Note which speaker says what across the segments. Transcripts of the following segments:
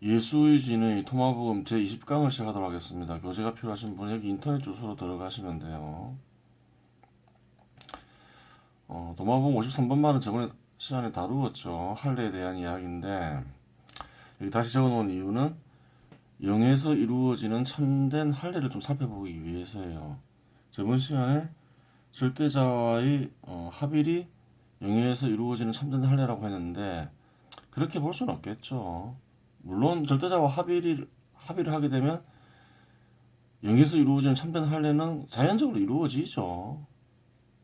Speaker 1: 예수의 진의 토마복음 제20강을 시작하도록 하겠습니다. 교재가 필요하신 분은 여기 인터넷 주소로 들어가시면 돼요. 토마복음 53번만은 저번에 시간에 다루었죠. 할례에 대한 이야기인데 여기 다시 적어놓은 이유는 영에서 이루어지는 참된 할례를 좀 살펴보기 위해서예요. 저번 시간에 절대자와의 합일이 영에서 이루어지는 참된 할례라고 했는데 그렇게 볼 수는 없겠죠. 물론 절대자와 합의를 하게 되면 영에서 이루어지는 참된 할례는 자연적으로 이루어지죠.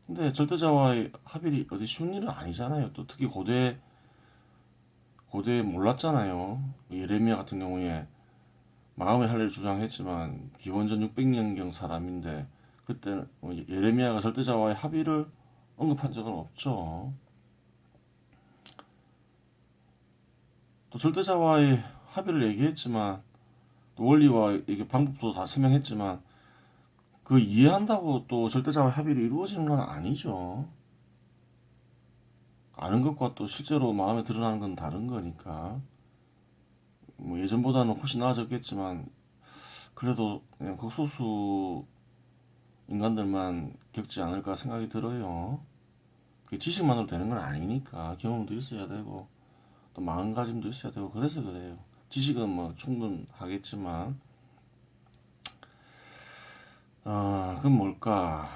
Speaker 1: 근데 절대자와의 합일이 어디 쉬운 일은 아니잖아요. 또 특히 고대에 몰랐잖아요. 예레미야 같은 경우에 마음의 할례를 주장했지만 기원전 600년경 사람인데 그때 예레미야가 절대자와의 합의를 언급한 적은 없죠. 또 절대자와의 합의를 얘기했지만 또 원리와 이게 방법도 다 설명했지만 그 이해한다고 또 절대자와 합의를 이루어지는 건 아니죠. 아는 것과 또 실제로 마음에 드러나는 건 다른 거니까. 뭐 예전보다는 훨씬 나아졌겠지만 그래도 그냥 극소수 인간들만 겪지 않을까 생각이 들어요. 그 지식만으로 되는 건 아니니까 경험도 있어야 되고 또 마음가짐도 있어야 되고 그래서 그래요. 지식은 뭐 충분하겠지만 그럼 뭘까?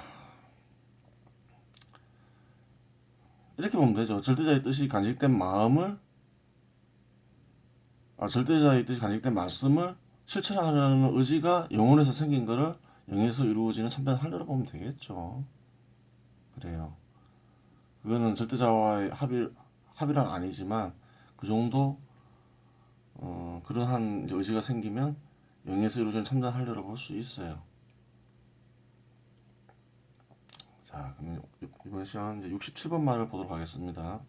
Speaker 1: 이렇게 보면 되죠. 절대자의 뜻이 간직된 말씀을 실천하려는 의지가 영혼에서 생긴 거를 영에서 이루어지는 참된 할례로 보면 되겠죠. 그래요. 그거는 절대자와의 합의란 아니지만 그 정도 그러한 의지가 생기면 영에서 이루어지는 참된 할례로 볼 수 있어요. 자, 그러면 이번 시간 이제 67번 말을 보도록 하겠습니다.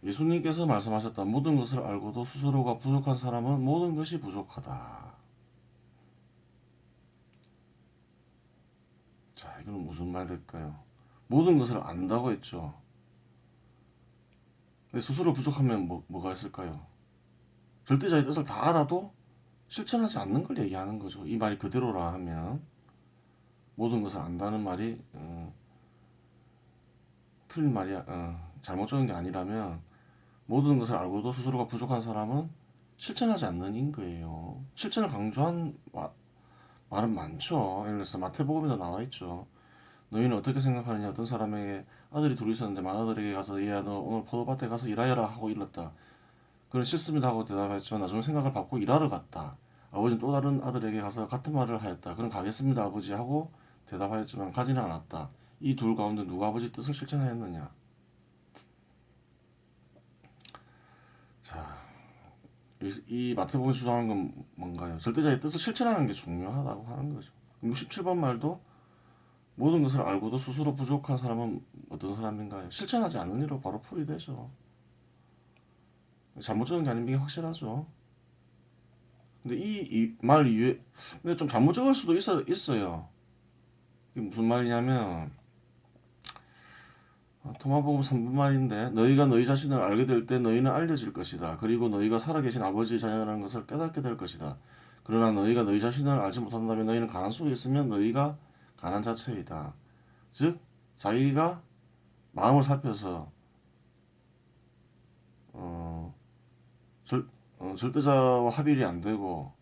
Speaker 1: 예수님께서 말씀하셨다. 모든 것을 알고도 스스로가 부족한 사람은 모든 것이 부족하다. 자, 이건 무슨 말일까요? 모든 것을 안다고 했죠. 근데 스스로 부족하면 뭐가 있을까요? 절대자의 뜻을 다 알아도 실천하지 않는 걸 얘기하는 거죠. 이 말이 그대로라 하면 모든 것을 안다는 말이 틀린 말이야. 잘못 적은 게 아니라면 모든 것을 알고도 스스로가 부족한 사람은 실천하지 않는 인 거예요. 실천을 강조한 말은 많죠. 예를 들어서 마태복음에도 나와 있죠. 너희는 어떻게 생각하느냐? 어떤 사람에게 아들이 둘이 있었는데 맏아들에게 가서 얘야 너 오늘 포도밭에 가서 일하여라 하고 일렀다. 그는 싫습니다 하고 대답했지만 나중에 생각을 바꾸고 일하러 갔다. 아버지는 또 다른 아들에게 가서 같은 말을 하였다. 그는 가겠습니다 아버지 하고 대답하였지만 가지는 않았다. 이 둘 가운데 누가 아버지 뜻을 실천하였느냐? 자, 이 마태복음이 주장하는 건 뭔가요? 절대자의 뜻을 실천하는 게 중요하다고 하는 거죠. 67번 말도 모든 것을 알고도 스스로 부족한 사람은 어떤 사람인가요? 실천하지 않는 일로 바로 풀이되죠. 잘못 적은 게 아닌 게 확실하죠. 근데 이 말 이외, 근데 좀 잘못 적을 수도 있어요. 이게 무슨 말이냐면, 토마복음 3분 말인데, 너희가 너희 자신을 알게 될 때 너희는 알려질 것이다. 그리고 너희가 살아계신 아버지의 자녀라는 것을 깨닫게 될 것이다. 그러나 너희가 너희 자신을 알지 못한다면 너희는 가난 속에 있으면 너희가 가난 자체이다. 즉, 자기가 마음을 살펴서, 어, 절, 절대자와 합일이 안 되고,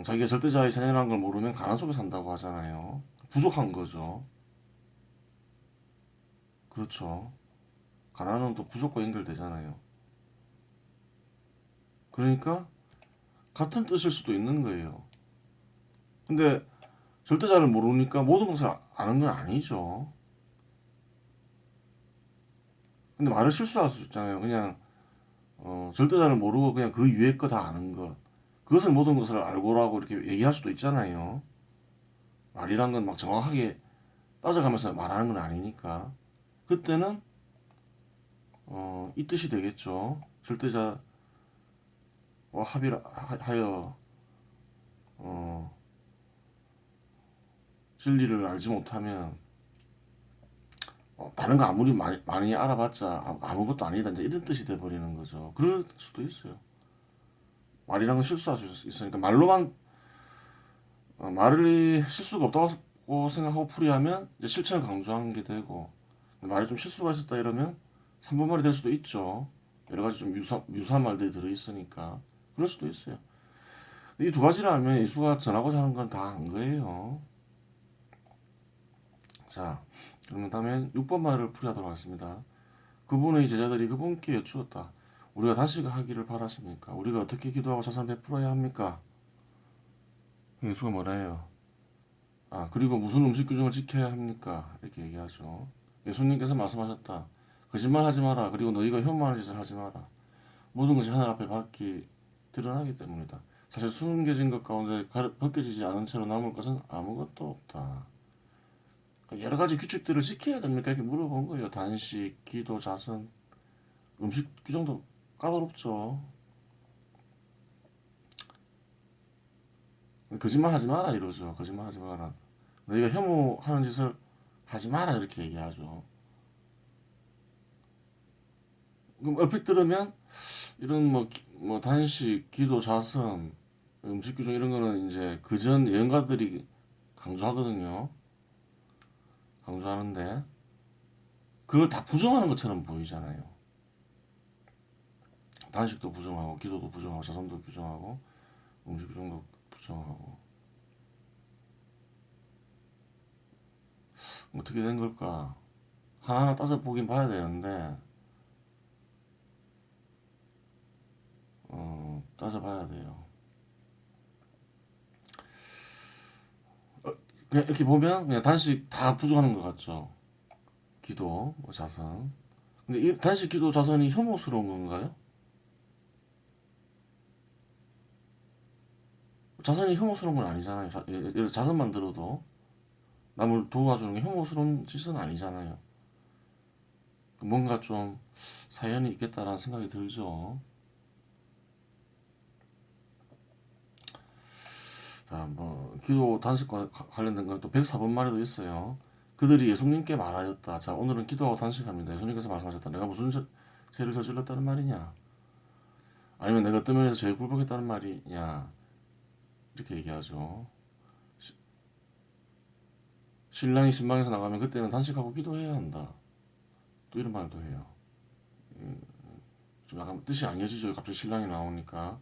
Speaker 1: 자기가 절대자의 자녀라는 걸 모르면 가난 속에 산다고 하잖아요. 부족한 거죠. 그렇죠. 가난은 또 부족과 연결되잖아요. 그러니까 같은 뜻일 수도 있는 거예요. 근데 절대자를 모르니까 모든 것을 아는 건 아니죠. 근데 말을 실수할 수 있잖아요. 그냥 절대자를 모르고 그냥 그 위에 거 다 아는 것. 그것을 모든 것을 알고라고 이렇게 얘기할 수도 있잖아요. 말이란 건 막 정확하게 따져가면서 말하는 건 아니니까. 그때는 이 뜻이 되겠죠. 절대자와 합의하여 어, 진리를 알지 못하면 다른 거 아무리 많이 알아봤자 아무것도 아니다 이제 이런 뜻이 돼버리는 거죠. 그럴 수도 있어요. 말이란 건 실수할 수 있으니까 말로만 말을 실수가 없다고 생각하고 풀이하면 이제 실천을 강조하는 게 되고 말에 좀 실수가 있었다 이러면 3분 말이 될 수도 있죠. 여러 가지 좀 유사한 말들이 들어있으니까 그럴 수도 있어요. 이 두 가지를 알면 예수가 전하고자 하는 건 다 한 거예요. 자, 그러면 다음엔 6번 말을 풀이하도록 하겠습니다. 그분의 제자들이 그분께 여쭈었다. 우리가 단식하기를 바라십니까? 우리가 어떻게 기도하고 자선 베풀어야 합니까? 예수가 뭐라 해요? 그리고 무슨 음식 규정을 지켜야 합니까? 이렇게 얘기하죠. 예수님께서 말씀하셨다. 거짓말 하지 마라. 그리고 너희가 혐오하는 짓을 하지 마라. 모든 것이 하늘 앞에 밝히 드러나기 때문이다. 사실 숨겨진 것 가운데 벗겨지지 않은 채로 남을 것은 아무것도 없다. 여러 가지 규칙들을 지켜야 됩니까? 이렇게 물어본 거예요. 단식, 기도, 자선, 음식 규정도 까다롭죠. 거짓말 하지 마라 이러죠. 거짓말 하지 마라. 너희가 혐오하는 짓을 하지 마라 이렇게 얘기하죠. 그럼 얼핏 들으면 이런 뭐 단식, 기도, 자선, 음식 규정 이런 거는 이제 그전 예언가들이 강조하거든요. 강조하는데 그걸 다 부정하는 것처럼 보이잖아요. 단식도 부정하고 기도도 부정하고 자선도 부정하고 음식 규정도 부정하고 어떻게 된 걸까? 하나하나 따져보긴 봐야 되는데 따져봐야 돼요. 그냥 이렇게 보면 그냥 단식 다 부정하는 것 같죠. 기도, 뭐 자선. 근데 이 단식, 기도, 자선이 혐오스러운 건가요? 자선이 혐오스러운 건 아니잖아요. 예를 들어 자선만 들어도 남을 도와주는 게 혐오스러운 짓은 아니잖아요. 뭔가 좀 사연이 있겠다라는 생각이 들죠. 자, 뭐 기도 단식과 관련된 건 또 104번 말에도 있어요. 그들이 예수님께 말하였다. 자, 오늘은 기도하고 단식합니다. 예수님께서 말씀하셨다. 내가 무슨 죄를 저질렀다는 말이냐? 아니면 내가 어떤 면에서 죄에 굴복했다는 말이냐? 이렇게 얘기하죠. 신랑이 신방에서 나가면 그때는 단식하고 기도해야 한다. 또 이런 말도 해요. 좀 약간 뜻이 아니어지죠. 갑자기 신랑이 나오니까.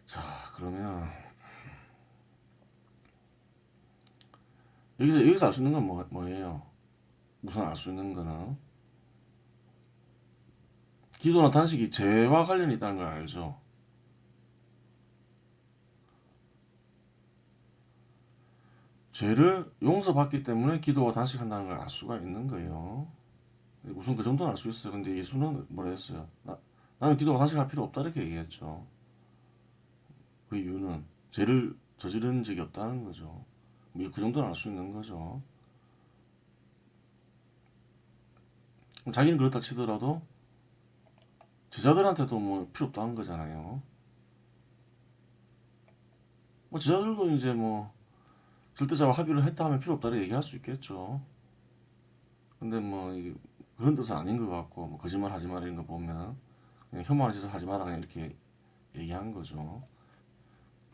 Speaker 1: 자, 그러면 여기서 알 수 있는 건 뭐예요? 우선 알 수 있는 거는 기도나 단식이 죄와 관련이 있다는 걸 알죠. 죄를 용서받기 때문에 기도와 단식한다는 걸 알 수가 있는 거예요. 우선 그 정도는 알 수 있어요. 근데 예수는 뭐라 했어요? 나는 기도와 단식할 필요 없다 이렇게 얘기했죠. 그 이유는 죄를 저지른 적이 없다는 거죠. 그 정도는 알 수 있는 거죠. 자기는 그렇다 치더라도 제자들한테도 뭐 필요 없다는 거잖아요. 뭐 제자들도 이제 뭐 절대자와 합의를 했다 하면 필요 없다고 얘기할 수 있겠죠. 근데 뭐 그런 뜻은 아닌 것 같고 뭐 거짓말 하지 마라 이런 거 보면 그냥 혐오하는 짓을 하지 마라 그냥 이렇게 얘기한 거죠.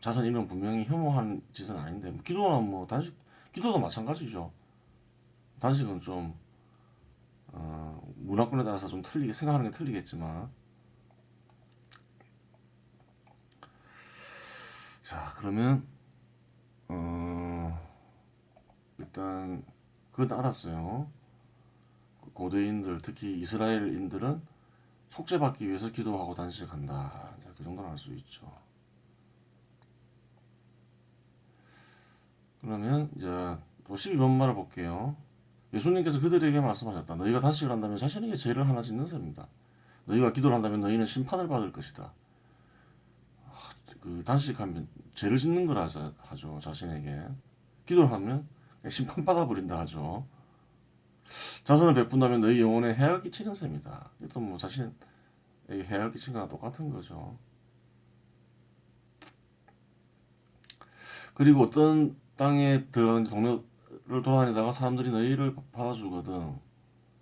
Speaker 1: 자선 이런 분명히 혐오하는 짓은 아닌데 뭐 기도나 뭐 단식 기도도 마찬가지죠. 단식은 좀 문화권에 따라서 좀 틀리게 생각하는 게 틀리겠지만 자 그러면 일단 그건 알았어요. 고대인들 특히 이스라엘인들은 속죄받기 위해서 기도하고 단식한다. 그 정도는 알 수 있죠. 그러면 이제 또 12번 말을 볼게요. 예수님께서 그들에게 말씀하셨다. 너희가 단식을 한다면 자신에게 죄를 하나 짓는 셈이다. 너희가 기도를 한다면 너희는 심판을 받을 것이다. 그 단식하면 죄를 짓는 걸 하죠. 자신에게. 기도를 하면 심판받아 버린다 하죠. 자선을 베푼다면 너희 영혼에 해를 끼치는 셈이다. 이것도 뭐 자신에게 해를 끼친 거랑 똑같은 거죠. 그리고 어떤 땅에 들어가는 동네를 돌아다니다가 사람들이 너희를 받아주거든.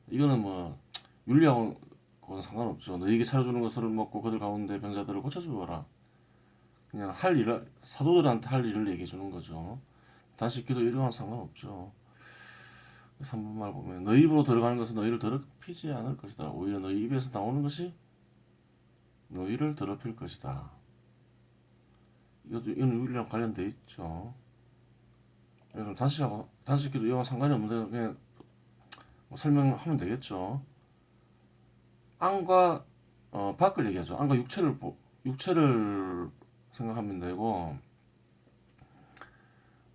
Speaker 1: 이거는 뭐 윤리하고는 상관없죠. 너희에게 차려주는 것을 먹고 그들 가운데 병자들을 고쳐주어라. 그냥 할 일을 사도들한테 할 일을 얘기해 주는 거죠. 다시 기도 이런 건 상관없죠. 3분 말 보면 너희 입으로 들어가는 것은 너희를 더럽히지 않을 것이다. 오히려 너희 입에서 나오는 것이 너희를 더럽힐 것이다. 이것도 이런 윤리랑 관련돼 있죠. 그래서 단식기도 이와 상관이 없는데 그냥 뭐 설명하면 되겠죠. 안과 밖을 얘기하죠. 안과 육체를 생각하면 되고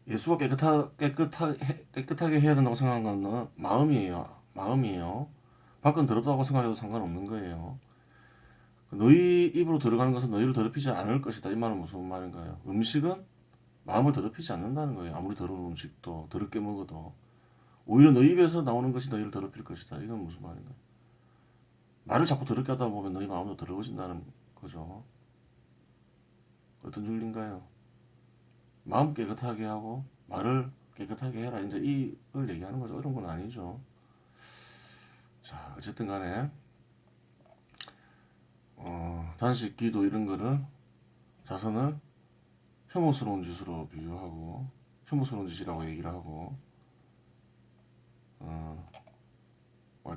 Speaker 1: 예수가 깨끗하게 해야 된다고 생각하는 건 마음이에요. 마음이에요. 밖은 더럽다고 생각해도 상관없는 거예요. 너희 입으로 들어가는 것은 너희를 더럽히지 않을 것이다. 이 말은 무슨 말인가요? 음식은 마음을 더럽히지 않는다는 거예요. 아무리 더러운 음식도 더럽게 먹어도 오히려 너희 입에서 나오는 것이 너희를 더럽힐 것이다. 이건 무슨 말인가요? 말을 자꾸 더럽게 하다 보면 너희 마음도 더러워진다는 거죠. 어떤 윤리인가요? 마음 깨끗하게 하고 말을 깨끗하게 해라. 이제 이걸 얘기하는 거죠. 어려운 건 아니죠. 자, 어쨌든 간에 단식, 기도 이런 거를 자선을 혐오스러운 짓으로 비유하고 혐오스러운 짓이라고 얘기를 하고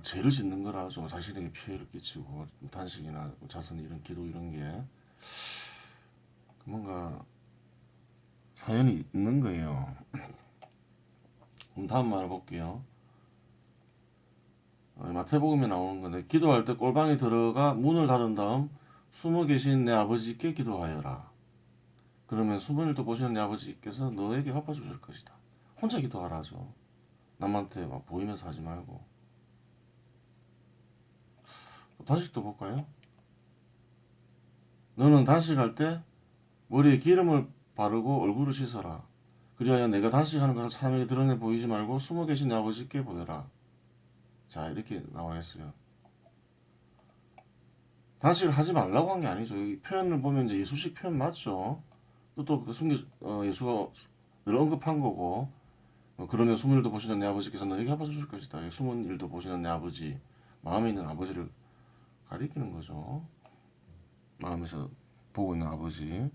Speaker 1: 죄를 짓는 거라죠. 자신에게 피해를 끼치고 단식이나 자선 이런 기도 이런 게 뭔가 사연이 있는 거예요. 그럼 다음 말을 볼게요. 마태복음에 나오는 건데 기도할 때 꼴방에 들어가 문을 닫은 다음 숨어 계신 내 아버지께 기도하여라. 그러면 숨은 일도 보시는 내 아버지께서 너에게 갚아주실 것이다. 혼자 기도하라죠. 남한테 막 보이면서 하지 말고. 단식도 볼까요? 너는 단식할 때 머리에 기름을 바르고 얼굴을 씻어라. 그리하여 내가 단식하는 것을 사람에게 드러내 보이지 말고 숨어 계신 내 아버지께 보여라. 자, 이렇게 나와 있어요. 단식을 하지 말라고 한 게 아니죠. 이 표현을 보면 이제 예수식 표현 맞죠. 또그 예수가 늘 언급한 거고 그러면 숨은 일도 보시는 내 아버지께서 너에게 갚아주실 줄 것이다. 숨은 일도 보시는 내 아버지, 마음에 있는 아버지를 가리키는 거죠. 마음에서 보고 있는 아버지.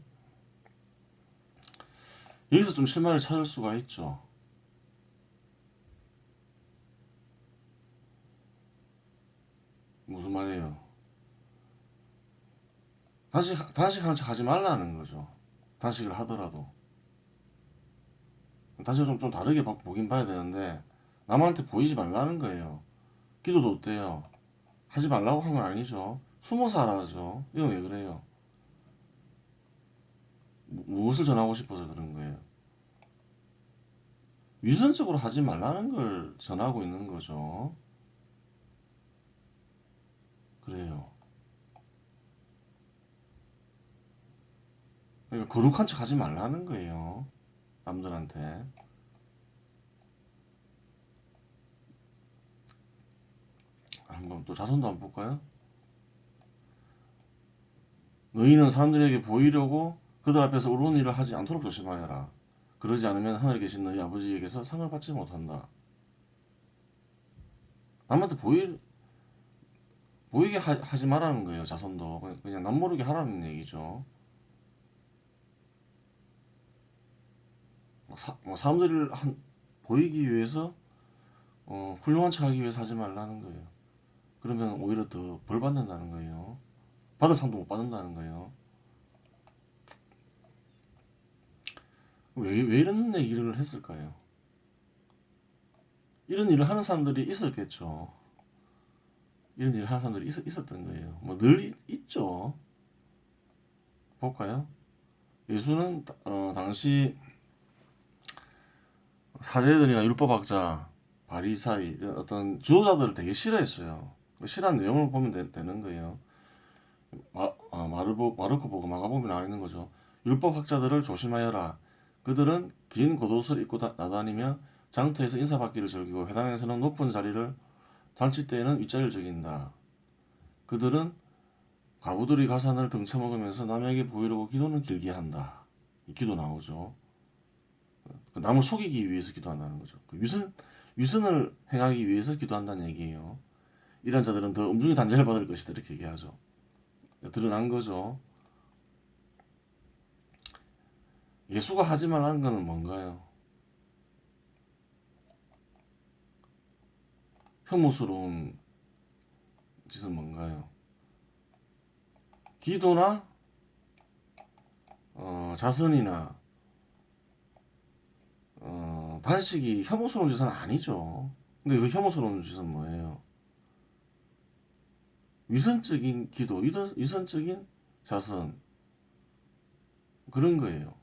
Speaker 1: 여기서 좀 실마리를 찾을 수가 있죠. 무슨 말이에요? 단식하는 척 하지 말라는 거죠. 단식을 하더라도. 단식을 좀 다르게 보긴 봐야 되는데 남한테 보이지 말라는 거예요. 기도도 어때요? 하지 말라고 한 건 아니죠. 숨어서 하라죠. 이건 왜 그래요? 무엇을 전하고 싶어서 그런 거예요? 위선적으로 하지 말라는 걸 전하고 있는 거죠. 그래요. 그러니까 거룩한 척 하지 말라는 거예요. 남들한테. 한번 또 자손도 한번 볼까요? 너희는 사람들에게 보이려고 그들 앞에서 옳은 일을 하지 않도록 조심하여라. 그러지 않으면 하늘에 계신 너희 아버지에게서 상을 받지 못한다. 남한테 보이게 하지 말라는 거예요. 자손도 그냥 남모르게 하라는 얘기죠. 사람들을 보이기 위해서 훌륭한 척하기 위해서 하지 말라는 거예요. 그러면 오히려 더 벌 받는다는 거예요. 받을 상도 못 받는다는 거예요. 왜 이런 얘기를 했을까요? 이런 일을 하는 사람들이 있었겠죠. 이런 일을 하는 사람들이 있었던 거예요. 뭐 늘 있죠. 볼까요? 예수는 당시 사제들이나 율법학자, 바리사이 이런 어떤 지도자들을 되게 싫어했어요. 싫어하는 내용을 보면 되는 거예요. 마르코 보고 마가복음에 나와 있는 거죠. 율법학자들을 조심하여라. 그들은 긴 겉옷을 입고 나다니며 장터에서 인사받기를 즐기고 회당에서는 높은 자리를 잔치 때에는 윗자리를 즐긴다. 그들은 과부들이 가산을 등쳐먹으면서 남에게 보이려고 기도는 길게 한다. 이 기도 나오죠. 그 남을 속이기 위해서 기도한다는 거죠. 그 위선을 행하기 위해서 기도한다는 얘기예요. 이런 자들은 더 엄중히 단죄를 받을 것이다 이렇게 얘기하죠. 드러난 거죠. 예수가 하지 말라는 것은 뭔가요? 혐오스러운 짓은 뭔가요? 기도나 자선이나 단식이 혐오스러운 짓은 아니죠. 근데 그 혐오스러운 짓은 뭐예요? 위선적인 기도, 위선적인 자선 그런 거예요.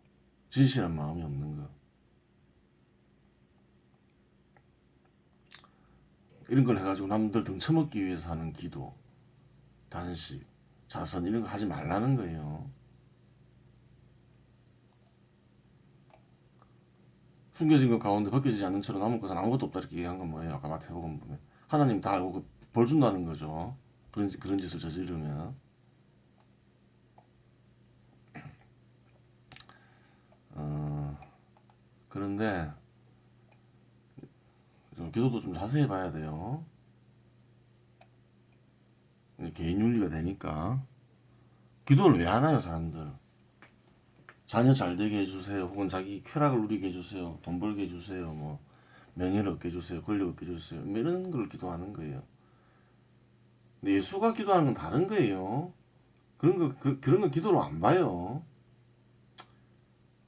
Speaker 1: 진실한 마음이 없는 거. 이런 걸 해가지고 남들 등쳐먹기 위해서 하는 기도, 단식, 자선 이런 거 하지 말라는 거예요. 숨겨진 것 가운데 벗겨지지 않는 채로 남은 것은 아무것도 없다 이렇게 얘기한 건 뭐예요? 아까 마태복음 보면 하나님 다 알고 벌 준다는 거죠. 그런 짓을 저지르면 그런데 기도도 좀 자세히 봐야 돼요. 개인 윤리가 되니까 기도를 왜 하나요, 사람들? 자녀 잘 되게 해주세요. 혹은 자기 쾌락을 누리게 해주세요. 돈 벌게 해주세요. 뭐 명예를 얻게 해주세요. 권력 얻게 해주세요. 뭐 이런 걸 기도하는 거예요. 근데 예수가 기도하는 건 다른 거예요. 그런 거 기도로 안 봐요.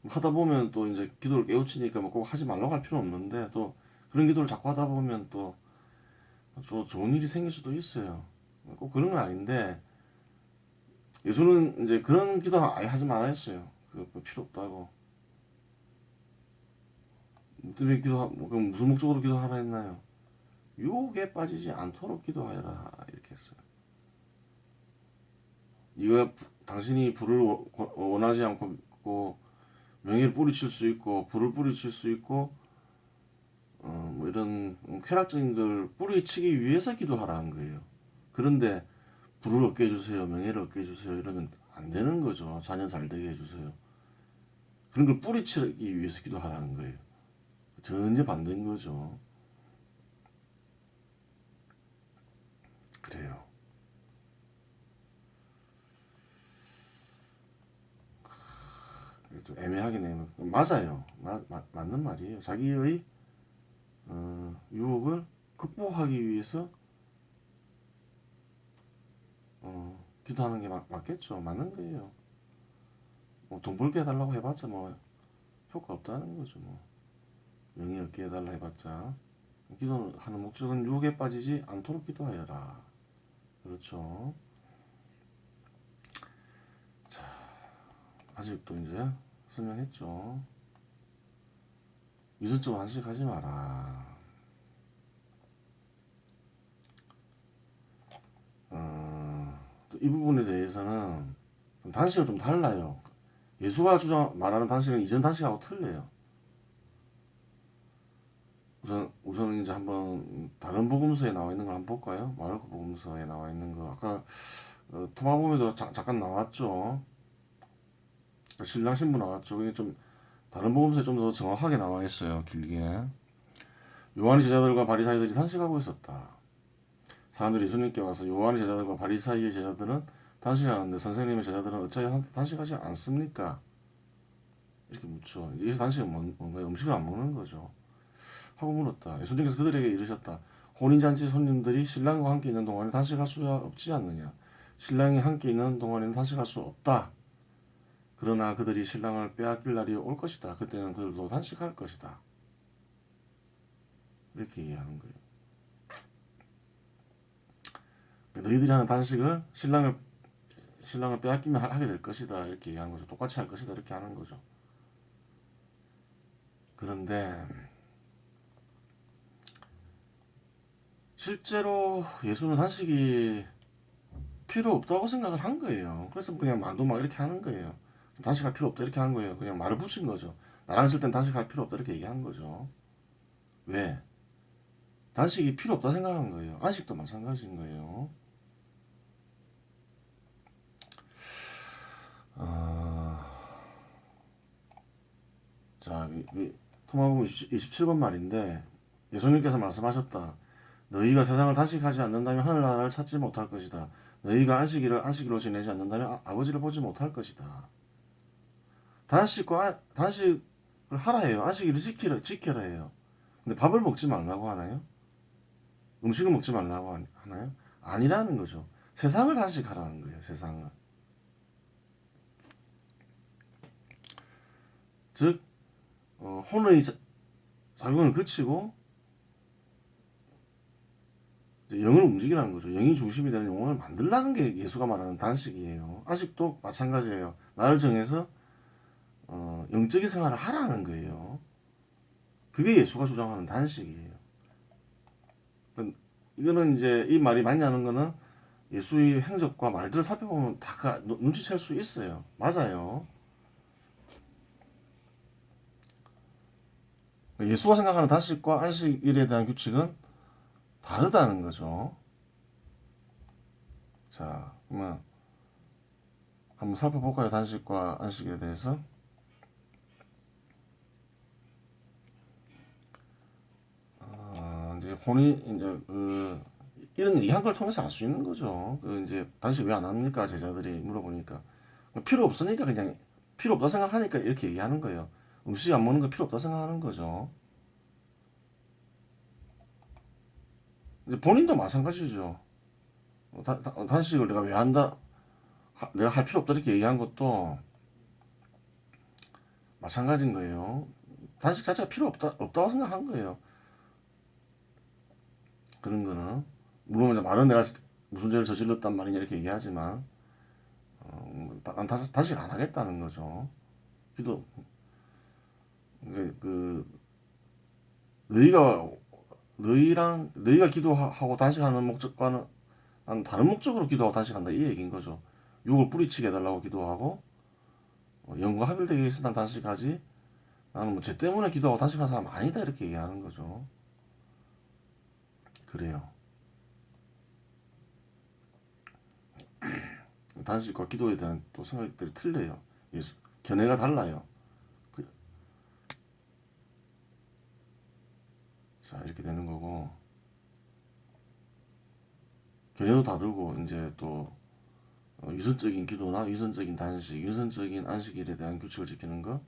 Speaker 1: 하다 보면 또 이제 기도를 깨우치니까 뭐 꼭 하지 말라고 할 필요 없는데 또 그런 기도를 자꾸 하다 보면 또 좋은 일이 생길 수도 있어요. 꼭 그런 건 아닌데 예수는 이제 그런 기도 아예 하지 말아 했어요. 그거 필요 없다고. 때문에 그럼 무슨 목적으로 기도하라 했나요? 유혹에 빠지지 않도록 기도하여라 이렇게 했어요. 네가 당신이 불을 원하지 않고 명예를 뿌리칠 수 있고 불을 뿌리칠 수 있고 뭐 이런 쾌락적인 걸 뿌리치기 위해서 기도하라는 거예요. 그런데 불을 얻게 해주세요, 명예를 얻게 해주세요 이러면 안 되는 거죠. 자녀 잘 되게 해주세요. 그런 걸 뿌리치기 위해서 기도하라는 거예요. 전혀 반대인 거죠. 그래요. 좀 애매하긴 해요. 맞아요. 맞는 말이에요. 자기의 유혹을 극복하기 위해서 기도하는 게 맞겠죠. 맞는 거예요. 뭐돈 벌게 해달라고 해봤자 뭐 효과 없다는 거죠. 뭐 명예 얻게 해달라 해봤자 기도하는 목적은 유혹에 빠지지 않도록 기도하여라. 그렇죠. 자, 아직도 이제 설명했죠. 이슬쩍 한식하지 마라. 또 이 부분에 대해서는 단식은 좀 달라요. 예수가 말하는 단식은 이전 단식하고 틀려요. 우선 이제 한번 다른 복음서에 나와 있는 걸 한번 볼까요? 마르코 복음서에 나와 있는 거 아까 토마복음에도 잠깐 나왔죠. 신랑 신부 나왔죠. 이게 좀 다른 복음서에 좀 더 정확하게 나와 있어요. 길게. 요한의 제자들과 바리사이들이 단식하고 있었다. 사람들이 예수님께 와서 요한의 제자들과 바리사이의 제자들은 단식하는데 선생님의 제자들은 어찌하여 단식하지 않습니까? 이렇게 묻죠. 예수 단식은 뭔가요? 음식을 안 먹는 거죠. 하고 물었다. 예수님께서 그들에게 이르셨다. 혼인잔치 손님들이 신랑과 함께 있는 동안에 단식할 수가 없지 않느냐. 신랑이 함께 있는 동안에는 단식할 수 없다. 그러나 그들이 신랑을 빼앗길 날이 올 것이다. 그때는 그들도 단식할 것이다. 이렇게 얘기하는 거예요. 너희들이 하는 단식을 신랑을 빼앗기면 하게 될 것이다. 이렇게 얘기하는 거죠. 똑같이 할 것이다. 이렇게 하는 거죠. 그런데 실제로 예수는 단식이 필요 없다고 생각을 한 거예요. 그래서 그냥 말도 막 이렇게 하는 거예요. 단식할 필요 없다 이렇게 한 거예요. 그냥 말을 붙인 거죠. 나랑 있을 땐 단식할 필요 없다 이렇게 얘기한 거죠. 왜? 단식이 필요 없다 생각한 거예요. 안식도 마찬가지인 거예요. 자, 토마복음 27번 말인데 예수님께서 말씀하셨다. 너희가 세상을 단식하지 않는다면 하늘나라를 찾지 못할 것이다. 너희가 안식일을 안식일로 지내지 않는다면 아버지를 보지 못할 것이다. 단식을 하라 해요. 안식일을 지켜라 해요. 근데 밥을 먹지 말라고 하나요? 음식을 먹지 말라고 하나요? 아니라는 거죠. 세상을 단식하라는 거예요. 세상을. 즉 혼의 작용을 그치고 영을 움직이라는 거죠. 영이 중심이 되는 영혼을 만들라는 게 예수가 말하는 단식이에요. 아직도 마찬가지예요. 나를 정해서 영적인 생활을 하라는 거예요. 그게 예수가 주장하는 단식이에요. 이거는 이제 이 말이 맞냐는 거는 예수의 행적과 말들을 살펴보면 다 눈치챌 수 있어요. 맞아요. 예수가 생각하는 단식과 안식일에 대한 규칙은 다르다는 거죠. 자, 그러면 한번 살펴볼까요? 단식과 안식일에 대해서. 이제 이런 얘기한 걸 통해서 알 수 있는 거죠. 이제 단식 왜 안 합니까? 제자들이 물어보니까 필요 없으니까 그냥 필요 없다 생각하니까 이렇게 얘기하는 거예요. 음식 안 먹는 거 필요 없다 생각하는 거죠. 이제 본인도 마찬가지죠. 단식을 내가 왜 한다, 내가 할 필요 없다 이렇게 얘기한 것도 마찬가지인 거예요. 단식 자체가 없다고 생각한 거예요. 그런 거는. 물론 이제 말은 내가 무슨 죄를 저질렀단 말이냐 이렇게 얘기하지만, 난 단식 안 하겠다는 거죠. 기도, 너희가, 너희가 기도하고 단식하는 목적과는 난 다른 목적으로 기도하고 단식한다 이 얘기인 거죠. 욕을 뿌리치게 해달라고 기도하고, 영과 합일되기 위해서 난 단식하지, 나는 뭐 죄 때문에 기도하고 단식하는 사람 아니다 이렇게 얘기하는 거죠. 그래요. 단식과 기도에 대한 또 생각들이 틀려요. 견해가 달라요. 자, 이렇게 되는 거고, 견해도 다르고, 이제 또, 유선적인 기도나 유선적인 단식, 유선적인 안식일에 대한 규칙을 지키는 거,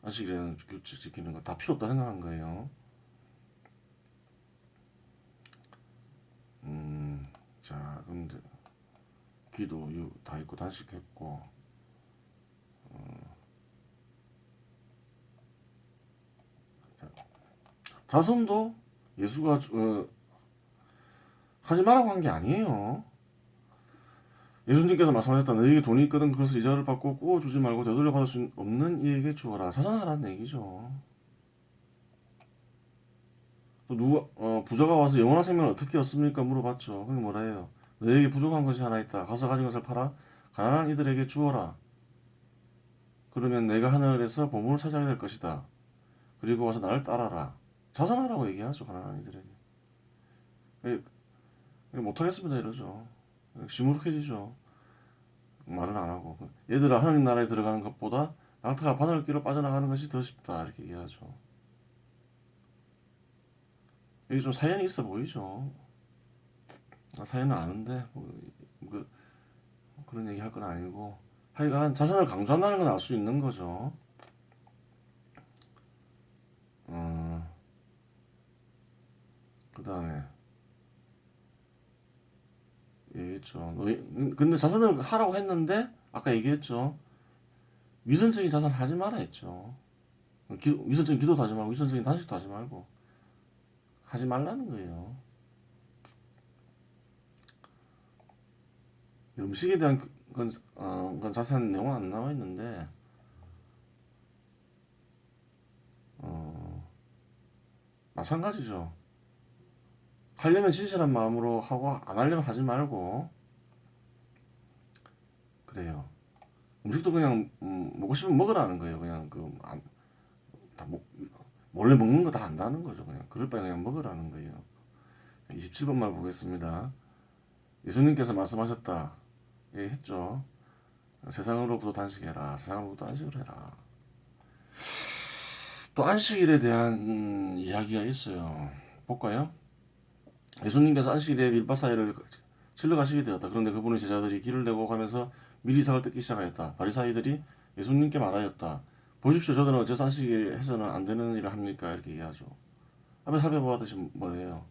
Speaker 1: 안식일에 대한 규칙 지키는 거 다 필요 없다 생각한 거예요. 자, 근데 기도 다 있고 단식했고, 자선도 예수가 하지 말라고 한 게 아니에요. 예수님께서 말씀하셨다. 너에게 돈이 있거든 그것을 이자를 받고 꾸어주지 말고 되돌려 받을 수 없는 이에게 주어라. 자선하라는 얘기죠. 또 부자가 와서 영원한 생명을 어떻게 얻습니까? 물어봤죠. 그게 뭐라 해요? 너에게 부족한 것이 하나 있다. 가서 가진 것을 팔아 가난한 이들에게 주어라. 그러면 내가 하늘에서 보물을 찾아야 될 것이다. 그리고 와서 나를 따라라. 자선하라고 얘기하죠. 가난한 이들에게. 못하겠습니다 이러죠. 시무룩해지죠. 말은 안 하고. 얘들아 하나님 나라에 들어가는 것보다 낙타가 바늘길로 빠져나가는 것이 더 쉽다 이렇게 얘기하죠. 여기 좀 사연이 있어 보이죠. 사연은 아는데 그런 얘기 할 건 아니고 하여간 자선을 강조한다는 건 알 수 있는 거죠. 그 다음에 얘기했죠. 근데 자선을 하라고 했는데 아까 얘기했죠. 위선적인 자선 하지 마라 했죠. 위선적인 기도도 하지 말고 위선적인 단식도 하지 말고 하지 말라는 거예요. 음식에 대한 건 자세한 내용은 안 나와 있는데 마찬가지죠. 하려면 진실한 마음으로 하고 안 하려면 하지 말고 그래요. 음식도 그냥 먹고 싶으면 먹으라는 거예요. 그냥 다 몰래 먹는 거 다 안다는 거죠. 그냥 그럴 바에 그냥 먹으라는 거예요. 27번 말 보겠습니다. 예수님께서 말씀하셨다. 예, 했죠. 세상으로부터 단식해라. 세상으로부터 안식을 해라. 또 안식일에 대한 이야기가 있어요. 볼까요? 예수님께서 안식일에 밀밭 사이를 질러 가시게 되었다. 그런데 그분의 제자들이 길을 내고 가면서 미리 이삭을 뜯기 시작하였다. 바리사이들이 예수님께 말하였다. 보십시오, 저들은 어째서 안식일에 해서는 안 되는 일을 합니까? 이렇게 얘기하죠. 앞에 살펴보았듯이 뭐예요?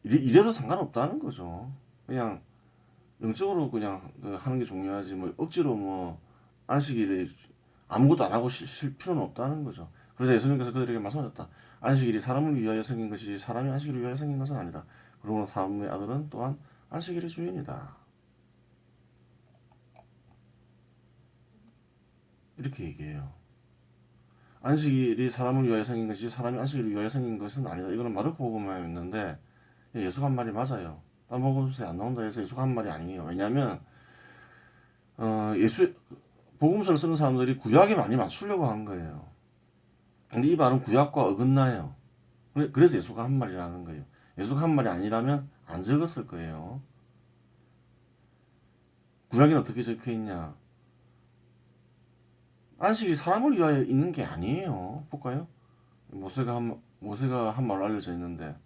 Speaker 1: 이래도 상관없다는 거죠. 그냥 영적으로 그냥 하는 게 중요하지, 뭐 억지로 뭐 안식일에 아무것도 안 하고 쉴 필요는 없다는 거죠. 그래서 예수님께서 그들에게 말씀하셨다. 안식일이 사람을 위하여 생긴 것이지 사람이 안식일을 위하여 생긴 것은 아니다. 그러므로 사람의 아들은 또한 안식일의 주인이다. 이렇게 얘기해요. 안식일이 사람을 위하여 생긴 것이지 사람이 안식일을 위하여 생긴 것은 아니다. 이거는 마르코복음에 있는데 예수가 한 말이 맞아요. 딴 복음서에 안 나온다 해서 예수가 한 말이 아니에요. 왜냐하면 예수 복음서를 쓰는 사람들이 구약에 많이 맞추려고 한 거예요. 근데 이 말은 구약과 어긋나요. 그래서 예수가 한 말이라는 거예요. 예수가 한 말이 아니라면 안 적었을 거예요. 구약에는 어떻게 적혀 있냐? 안식이 사람을 위하여 있는 게 아니에요. 볼까요? 모세가 한 말로 알려져 있는데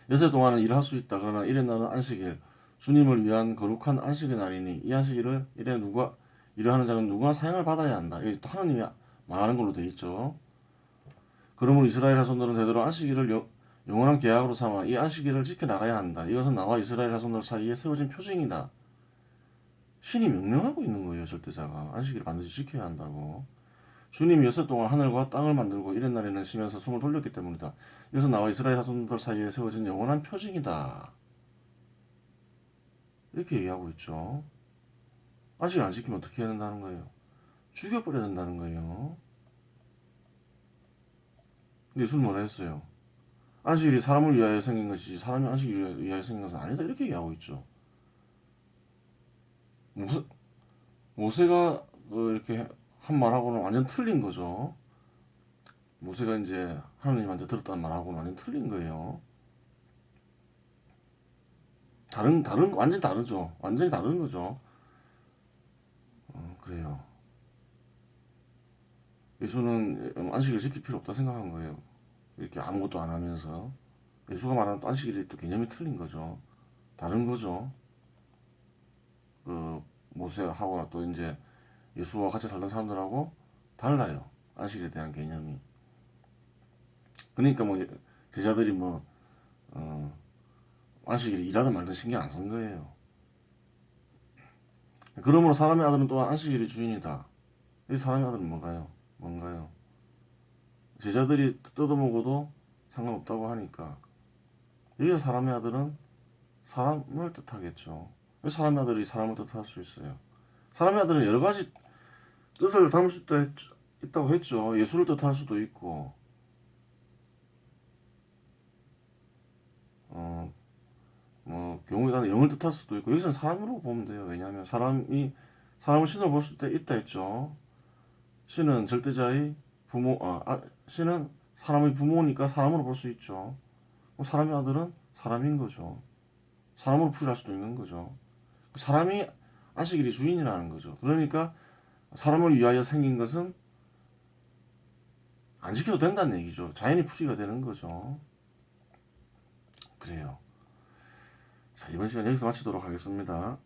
Speaker 1: 여세 동안은 일할 수 있다. 그러나 이래 나는 안식일 주님을 위한 거룩한 안식의 날이니 이 안식일을 이래 누가 일하는 자는 누구나 사형을 받아야 한다. 이게 또 하나님이 말하는 걸로 돼 있죠. 그러므로 이스라엘 자손들은 되도록 안식일을 영원한 계약으로 삼아 이 안식일을 지켜 나가야 한다. 이것은 나와 이스라엘 자손들 사이에 세워진 표징이다. 신이 명령하고 있는 거예요. 절대자가 안식일을 반드시 지켜야 한다고. 주님이 여섯 동안 하늘과 땅을 만들고 이런 날에는 쉬면서 숨을 돌렸기 때문이다. 이것은 나와 이스라엘 자손들 사이에 세워진 영원한 표징이다. 이렇게 얘기하고 있죠. 안식일 안 지키면 어떻게 해야 된다는 거예요? 죽여버려야 된다는 거예요. 근데 예수는 뭐라 했어요? 안식일이 사람을 위하여 생긴 것이지 사람이 안식일을 위하여 생긴 것은 아니다. 이렇게 얘기하고 있죠. 모세, 모세가 이렇게 한 말하고는 완전 틀린 거죠. 모세가 이제 하나님한테 들었다는 말하고는 완전 틀린 거예요. 완전히 다르죠. 완전히 다른 거죠. 그래요. 예수는 안식일 지킬 필요 없다 생각한 거예요. 이렇게 아무것도 안 하면서. 예수가 말하는 또 안식일이 또 개념이 틀린 거죠. 다른 거죠. 그 모세하고 또 이제 예수와 같이 살던 사람들하고 달라요. 안식일에 대한 개념이. 그러니까 뭐 제자들이 뭐 안식일에 일하든 말든 신경 안 쓴 거예요. 그러므로 사람의 아들은 또한 안식일의 주인이다. 이 사람의 아들은 뭔가요? 제자들이 뜯어먹어도 상관없다고 하니까 여기서 사람의 아들은 사람을 뜻하겠죠. 왜 사람의 아들이 사람을 뜻할 수 있어요? 사람의 아들은 여러 가지 뜻을 담을 수 있다고 했죠. 예수를 뜻할 수도 있고, 경우에 따라 영을 뜻할 수도 있고, 여기서는 사람으로 보면 돼요. 왜냐하면 사람을 신으로 볼 수 있다 했죠. 신은 절대자의 신은 사람의 부모니까 사람으로 볼 수 있죠. 사람의 아들은 사람인 거죠. 사람으로 풀이할 수도 있는 거죠. 사람이 안식일이 주인이라는 거죠. 그러니까 사람을 위하여 생긴 것은 안 지켜도 된다는 얘기죠. 자연히 풀이가 되는 거죠. 그래요. 자, 이번 시간 여기서 마치도록 하겠습니다.